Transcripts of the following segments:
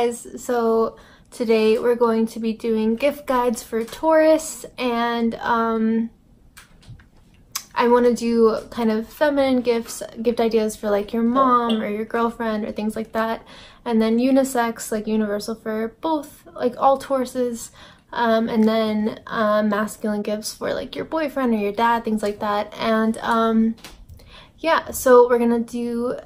guys, so today we're going to be doing gift guides for Taurus, and I want to do kind of feminine gift ideas for like your mom or your girlfriend or things like that, and then unisex, like universal for both, like all Tauruses, and then masculine gifts for like your boyfriend or your dad, things like that. And yeah, so we're gonna do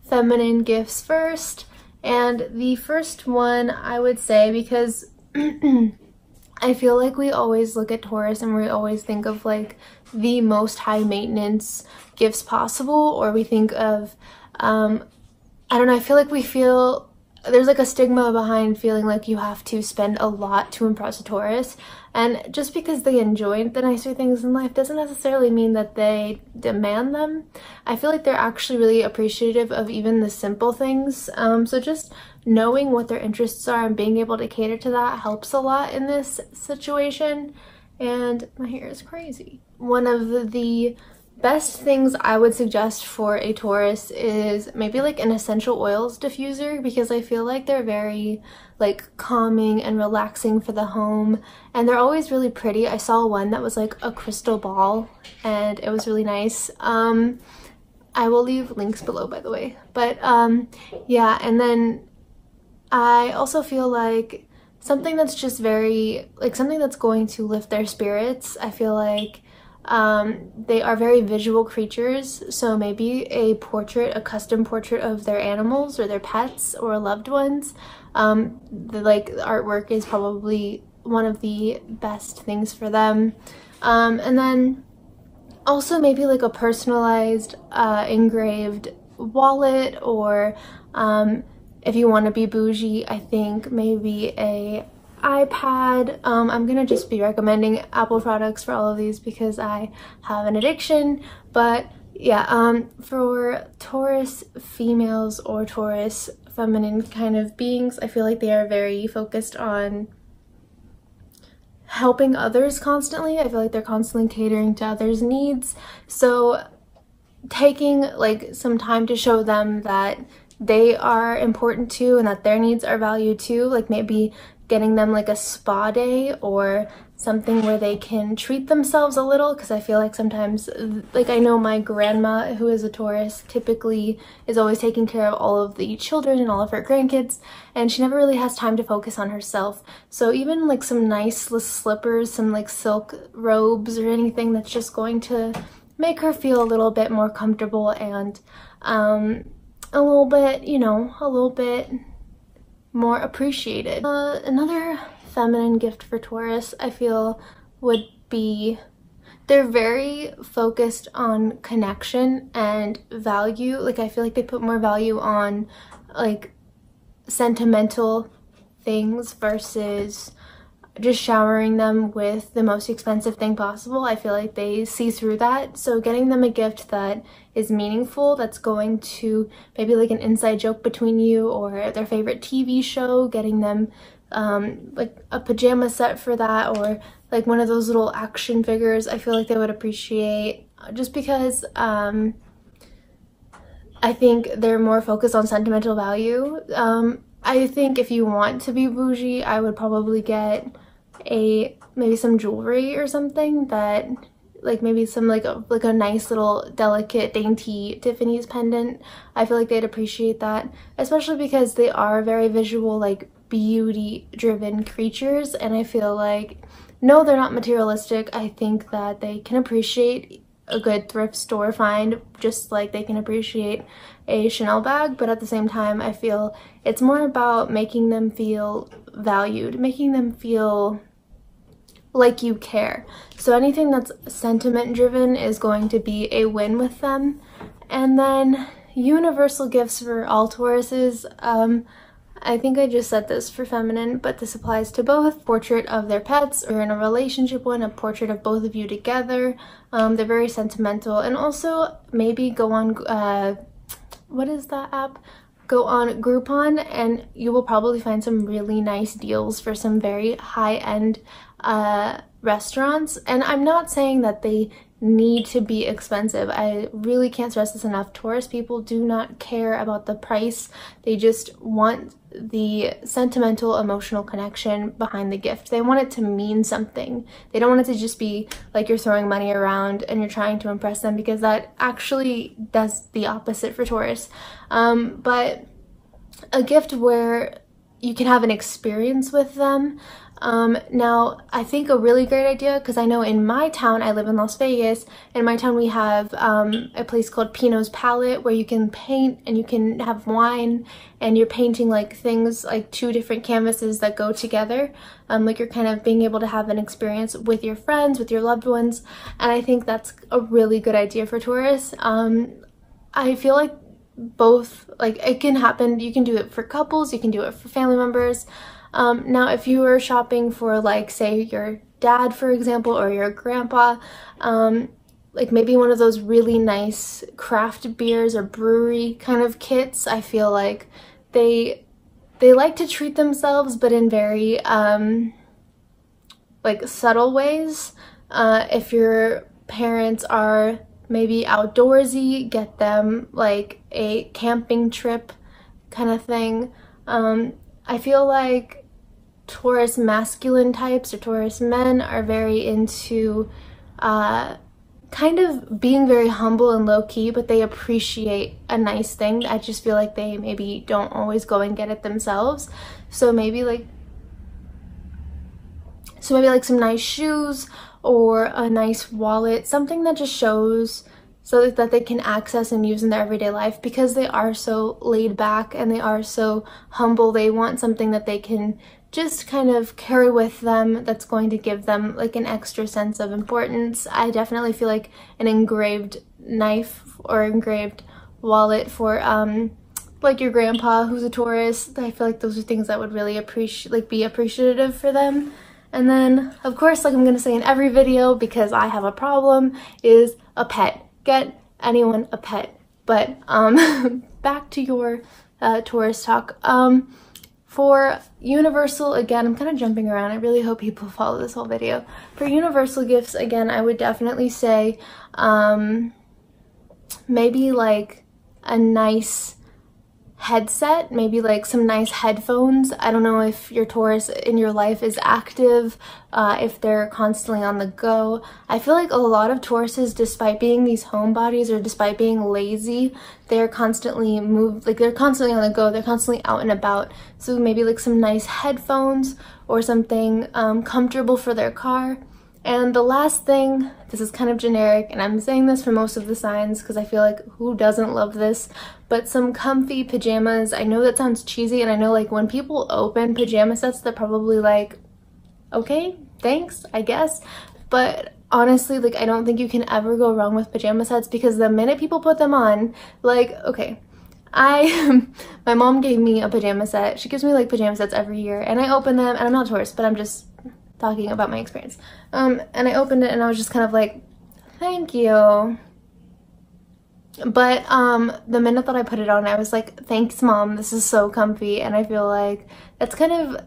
feminine gifts first. And the first one, I would say, because I feel like we always look at Taurus and we always think of like the most high maintenance gifts possible, or we think of I don't know, I feel like we feel there's like a stigma behind feeling like you have to spend a lot to impress a Taurus, and just because they enjoy the nicer things in life doesn't necessarily mean that they demand them. I feel like they're actually really appreciative of even the simple things, so just knowing what their interests are and being able to cater to that helps a lot in this situation. And my hair is crazy. One of the best things I would suggest for a Taurus is maybe like an essential oils diffuser, because I feel like they're very like calming and relaxing for the home, and they're always really pretty. I saw one that was like a crystal ball and it was really nice. I will leave links below, by the way. But yeah, and then I also feel like something that's just very like something that's going to lift their spirits. I feel like they are very visual creatures, so maybe a custom portrait of their animals or their pets or loved ones. The artwork is probably one of the best things for them. And then also maybe like a personalized engraved wallet, or if you want to be bougie, I think maybe a iPad. I'm gonna just be recommending Apple products for all of these because I have an addiction. But yeah, for Taurus females or Taurus feminine kind of beings, I feel like they are very focused on helping others constantly. I feel like they're constantly catering to others' needs, so taking like some time to show them that they are important too and that their needs are valued too, like maybe getting them like a spa day or something where they can treat themselves a little, because I feel like sometimes, like I know my grandma, who is a Taurus, typically is always taking care of all of the children and all of her grandkids, and she never really has time to focus on herself. So even like some nice slippers, some like silk robes or anything that's just going to make her feel a little bit more comfortable and a little bit, you know, a little bit more appreciated. Another feminine gift for Taurus, I feel, would be, they're very focused on connection and value. Like I feel like they put more value on like sentimental things versus just showering them with the most expensive thing possible. I feel like they see through that. So getting them a gift that is meaningful, that's going to maybe like an inside joke between you or their favorite TV show, getting them like a pajama set for that, or like one of those little action figures, I feel like they would appreciate, just because I think they're more focused on sentimental value. I think if you want to be bougie, I would probably get maybe some jewelry or something that, like maybe some like a nice little delicate dainty Tiffany's pendant. I feel like they'd appreciate that, especially because they are very visual, like beauty driven creatures, and I feel like, no, they're not materialistic. I think that they can appreciate a good thrift store find just like they can appreciate a Chanel bag, but at the same time I feel it's more about making them feel valued, making them feel like you care. So anything that's sentiment driven is going to be a win with them. And then universal gifts for all Tauruses, I think I just said this for feminine, but this applies to both. Portrait of their pets, or in a relationship one, a portrait of both of you together. They're very sentimental. And also maybe go on, what is that app? Go on Groupon, and you will probably find some really nice deals for some very high-end restaurants. And I'm not saying that they need to be expensive. I really can't stress this enough. Taurus people do not care about the price. They just want the sentimental, emotional connection behind the gift. They want it to mean something. They don't want it to just be like you're throwing money around and you're trying to impress them, because that actually does the opposite for Taurus. But a gift where you can have an experience with them. Now, I think a really great idea, because I know in my town, I live in Las Vegas, in my town we have a place called Pinot's Palette, where you can paint and you can have wine, and you're painting like things, like 2 different canvases that go together. Like you're kind of being able to have an experience with your friends, with your loved ones, and I think that's a really good idea for Taurus. I feel like both, like it can happen, you can do it for couples, you can do it for family members. Now if you were shopping for, like, say your dad, for example, or your grandpa, like maybe one of those really nice craft beers or brewery kind of kits, I feel like they like to treat themselves, but in very like subtle ways. If your parents are maybe outdoorsy, get them like a camping trip kind of thing. I feel like Taurus masculine types or Taurus men are very into kind of being very humble and low-key, but they appreciate a nice thing. I just feel like they maybe don't always go and get it themselves. So maybe like some nice shoes or a nice wallet, something that just shows so that they can access and use in their everyday life, because they are so laid back and they are so humble. They want something that they can just kind of carry with them that's going to give them like an extra sense of importance. I definitely feel like an engraved knife or engraved wallet for like your grandpa who's a Taurus, I feel like those are things that would really be appreciative for them. And then of course, like I'm gonna say in every video, because I have a problem, is a pet. Get anyone a pet. But back to your Taurus talk. For universal, again, I'm kind of jumping around. I really hope people follow this whole video. For universal gifts, again, I would definitely say maybe like a nice headset, maybe like some nice headphones. I don't know if your Taurus in your life is active, if they're constantly on the go. I feel like a lot of Tauruses, despite being these homebodies or despite being lazy, they're constantly they're constantly on the go, they're constantly out and about. So maybe like some nice headphones or something comfortable for their car. And the last thing, this is kind of generic, and I'm saying this for most of the signs because I feel like who doesn't love this, but some comfy pajamas. I know that sounds cheesy, and I know like when people open pajama sets, they're probably like, okay, thanks, I guess. But honestly, like I don't think you can ever go wrong with pajama sets, because the minute people put them on, like, okay, my mom gave me a pajama set. She gives me like pajama sets every year, and I open them, and I'm not a Taurus, but I'm just talking about my experience. And I opened it and I was just kind of like, thank you. But the minute that I put it on, I was like, thanks mom, this is so comfy. And I feel like that's kind of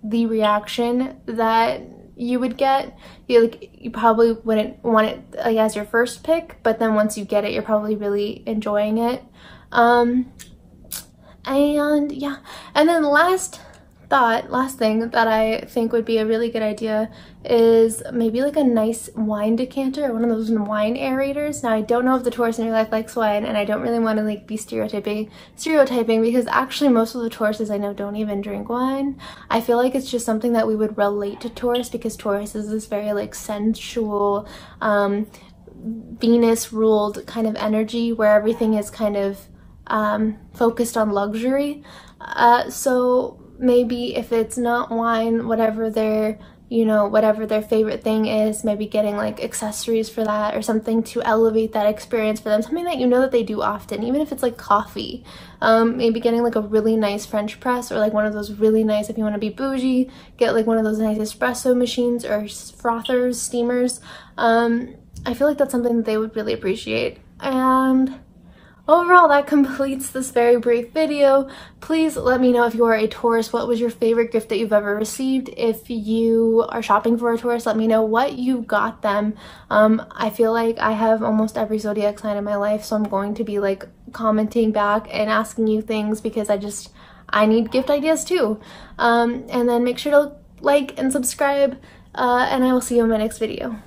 the reaction that you would get. You probably wouldn't want it like as your first pick, but then once you get it, you're probably really enjoying it. And yeah, and then last thing that I think would be a really good idea is maybe like a nice wine decanter or one of those wine aerators. Now I don't know if the Taurus in your life likes wine, and I don't really want to like be stereotyping because actually most of the Tauruses I know don't even drink wine. I feel like it's just something that we would relate to Taurus, because Taurus is this very like sensual, Venus ruled kind of energy where everything is kind of focused on luxury. So maybe if it's not wine, whatever their favorite thing is, maybe getting like accessories for that or something to elevate that experience for them, something that you know that they do often, even if it's like coffee. Maybe getting like a really nice French press, or like one of those really nice, if you want to be bougie, get like one of those nice espresso machines or frothers, steamers. I feel like that's something that they would really appreciate. And overall, that completes this very brief video. Please let me know if you are a Taurus, what was your favorite gift that you've ever received. If you are shopping for a Taurus, let me know what you got them. I feel like I have almost every zodiac sign in my life, so I'm going to be like commenting back and asking you things because I need gift ideas too. And then make sure to like and subscribe, and I will see you in my next video.